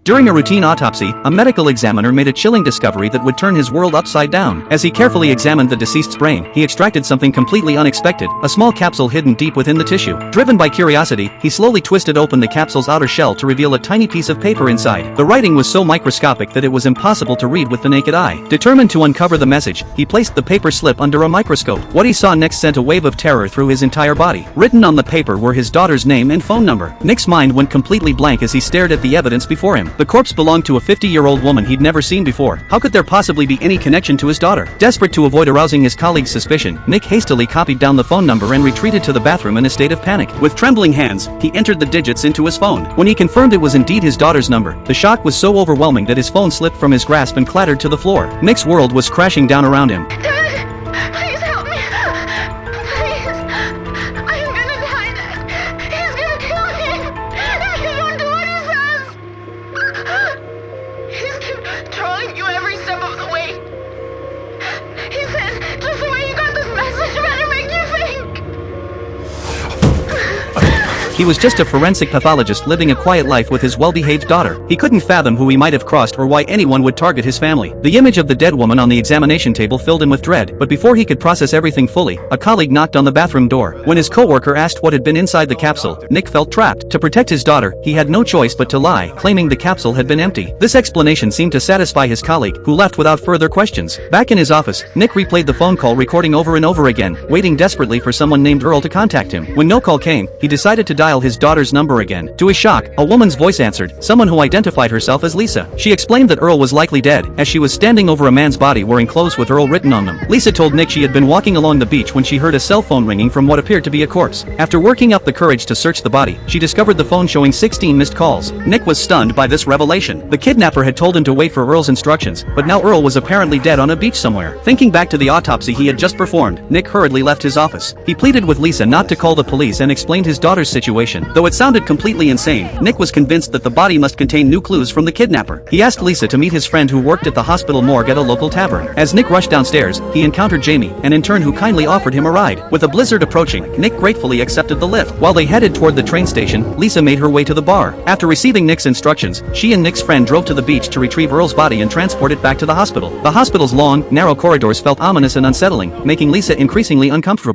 During a routine autopsy, a medical examiner made a chilling discovery that would turn his world upside down. As he carefully examined the deceased's brain, he extracted something completely unexpected, a small capsule hidden deep within the tissue. Driven by curiosity, he slowly twisted open the capsule's outer shell to reveal a tiny piece of paper inside. The writing was so microscopic that it was impossible to read with the naked eye. Determined to uncover the message, he placed the paper slip under a microscope. What he saw next sent a wave of terror through his entire body. Written on the paper were his daughter's name and phone number. Nick's mind went completely blank as he stared at the evidence before him. The corpse belonged to a 50-year-old woman he'd never seen before. How could there possibly be any connection to his daughter? Desperate to avoid arousing his colleague's suspicion, Nick hastily copied down the phone number and retreated to the bathroom in a state of panic. With trembling hands, he entered the digits into his phone. When he confirmed it was indeed his daughter's number, the shock was so overwhelming that his phone slipped from his grasp and clattered to the floor. Nick's world was crashing down around him. Dad, please help me. Please. I'm gonna die, Dad. He's gonna kill me. He won't do what he says. He's controlling you every step of the way. He said, just the way you got this message better make you think. He was just a forensic pathologist living a quiet life with his well-behaved daughter. He couldn't fathom who he might have crossed or why anyone would target his family. The image of the dead woman on the examination table filled him with dread, but before he could process everything fully, a colleague knocked on the bathroom door. When his coworker asked what had been inside the capsule, Nick felt trapped. To protect his daughter, he had no choice but to lie, claiming the capsule had been empty. This explanation seemed to satisfy his colleague, who left without further questions. Back in his office, Nick replayed the phone call recording over and over again, waiting desperately for someone named Earl to contact him. When no call came, he decided to dial his daughter's number again. To his shock, a woman's voice answered, someone who identified herself as Lisa. She explained that Earl was likely dead, as she was standing over a man's body wearing clothes with Earl written on them. Lisa told Nick she had been walking along the beach when she heard a cell phone ringing from what appeared to be a corpse. After working up the courage to search the body, she discovered the phone showing 16 missed calls. Nick was stunned by this revelation. The kidnapper had told him to wait for Earl's instructions, but now Earl was apparently dead on a beach somewhere. Thinking back to the autopsy he had just performed, Nick hurriedly left his office. He pleaded with Lisa not to call the police and explained his daughter's situation. Though it sounded completely insane, Nick was convinced that the body must contain new clues from the kidnapper. He asked Lisa to meet his friend who worked at the hospital morgue at a local tavern. As Nick rushed downstairs, he encountered Jamie, an intern who kindly offered him a ride. With a blizzard approaching, Nick gratefully accepted the lift. While they headed toward the train station, Lisa made her way to the bar. After receiving Nick's instructions, she and Nick's friend drove to the beach to retrieve Earl's body and transport it back to the hospital. The hospital's long, narrow corridors felt ominous and unsettling, making Lisa increasingly uncomfortable.